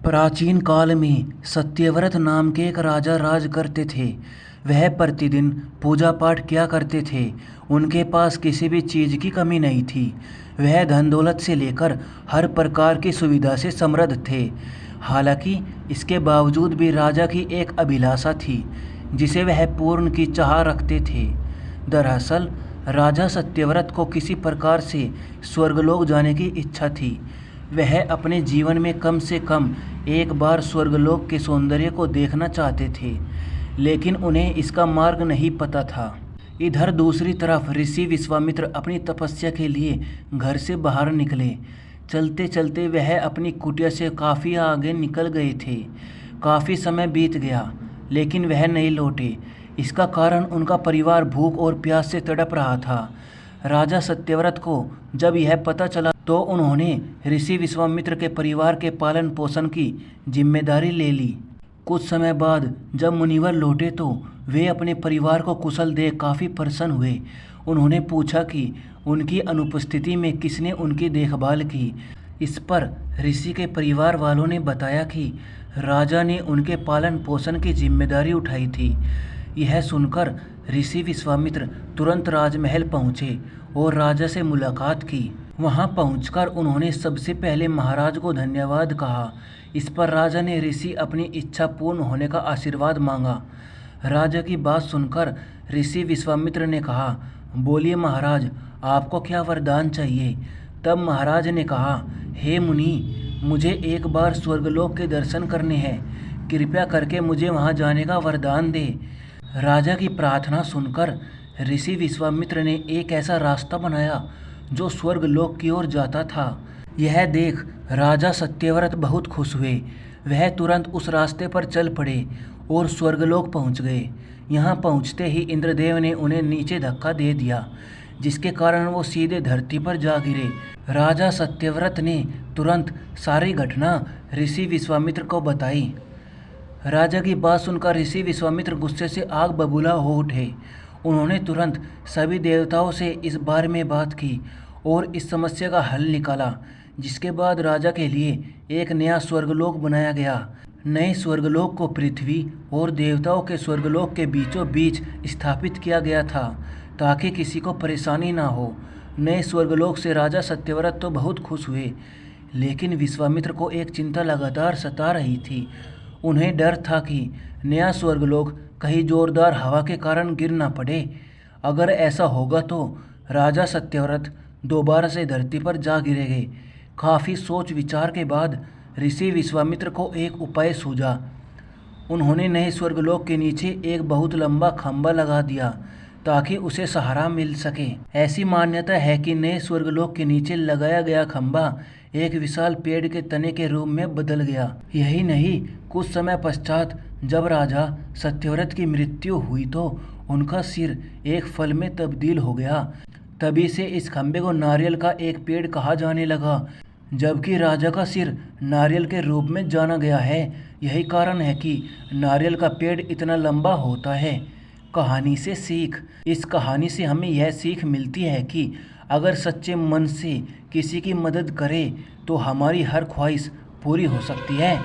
प्राचीन काल में सत्यव्रत नाम के एक राजा राज करते थे। वह प्रतिदिन पूजा पाठ किया करते थे। उनके पास किसी भी चीज़ की कमी नहीं थी। वह धन दौलत से लेकर हर प्रकार की सुविधा से समृद्ध थे। हालांकि इसके बावजूद भी राजा की एक अभिलाषा थी जिसे वह पूर्ण की चाह रखते थे। दरअसल राजा सत्यव्रत को किसी प्रकार से स्वर्गलोक जाने की इच्छा थी। वह अपने जीवन में कम से कम एक बार स्वर्गलोक के सौंदर्य को देखना चाहते थे, लेकिन उन्हें इसका मार्ग नहीं पता था। इधर दूसरी तरफ ऋषि विश्वामित्र अपनी तपस्या के लिए घर से बाहर निकले। चलते चलते वह अपनी कुटिया से काफ़ी आगे निकल गए थे। काफ़ी समय बीत गया लेकिन वह नहीं लौटे। इसका कारण उनका परिवार भूख और प्यास से तड़प रहा था। राजा सत्यव्रत को जब यह पता चला तो उन्होंने ऋषि विश्वामित्र के परिवार के पालन पोषण की जिम्मेदारी ले ली। कुछ समय बाद जब मुनिवर लौटे तो वे अपने परिवार को कुशल देख काफ़ी प्रसन्न हुए। उन्होंने पूछा कि उनकी अनुपस्थिति में किसने उनकी देखभाल की। इस पर ऋषि के परिवार वालों ने बताया कि राजा ने उनके पालन पोषण की जिम्मेदारी उठाई थी। यह सुनकर ऋषि विश्वामित्र तुरंत राजमहल पहुँचे और राजा से मुलाकात की। वहां पहुंचकर उन्होंने सबसे पहले महाराज को धन्यवाद कहा। इस पर राजा ने ऋषि अपनी इच्छा पूर्ण होने का आशीर्वाद मांगा। राजा की बात सुनकर ऋषि विश्वामित्र ने कहा, बोलिए महाराज, आपको क्या वरदान चाहिए। तब महाराज ने कहा, हे मुनि, मुझे एक बार स्वर्गलोक के दर्शन करने हैं। कृपया करके मुझे वहां जाने का वरदान दे। राजा की प्रार्थना सुनकर ऋषि विश्वामित्र ने एक ऐसा रास्ता बनाया जो स्वर्गलोक की ओर जाता था। यह देख राजा सत्यव्रत बहुत खुश हुए। वह तुरंत उस रास्ते पर चल पड़े और स्वर्गलोक पहुंच गए। यहाँ पहुंचते ही इंद्रदेव ने उन्हें नीचे धक्का दे दिया, जिसके कारण वो सीधे धरती पर जा गिरे। राजा सत्यव्रत ने तुरंत सारी घटना ऋषि विश्वामित्र को बताई। राजा की बात सुनकर ऋषि विश्वामित्र गुस्से से आग बबूला हो उठे। उन्होंने तुरंत सभी देवताओं से इस बारे में बात की और इस समस्या का हल निकाला, जिसके बाद राजा के लिए एक नया स्वर्गलोक बनाया गया। नए स्वर्गलोक को पृथ्वी और देवताओं के स्वर्गलोक के बीचों बीच स्थापित किया गया था ताकि किसी को परेशानी ना हो। नए स्वर्गलोक से राजा सत्यव्रत तो बहुत खुश हुए, लेकिन विश्वामित्र को एक चिंता लगातार सता रही थी। उन्हें डर था कि नया स्वर्गलोक कहीं जोरदार हवा के कारण गिर ना पड़े। अगर ऐसा होगा तो राजा सत्यव्रत दोबारा से धरती पर जा गिरेंगे। काफ़ी सोच विचार के बाद ऋषि विश्वामित्र को एक उपाय सूझा। उन्होंने नए स्वर्गलोक के नीचे एक बहुत लंबा खंभा लगा दिया ताकि उसे सहारा मिल सके। ऐसी मान्यता है कि नए स्वर्गलोक के नीचे लगाया गया खंभा एक विशाल पेड़ के तने के रूप में बदल गया। यही नहीं, कुछ समय पश्चात जब राजा सत्यव्रत की मृत्यु हुई तो उनका सिर एक फल में तब्दील हो गया। तभी से इस खंभे को नारियल का एक पेड़ कहा जाने लगा, जबकि राजा का सिर नारियल के रूप में जाना गया है। यही कारण है कि नारियल का पेड़ इतना लंबा होता है। कहानी से सीख। इस कहानी से हमें यह सीख मिलती है कि अगर सच्चे मन से किसी की मदद करें तो हमारी हर ख्वाहिश पूरी हो सकती है।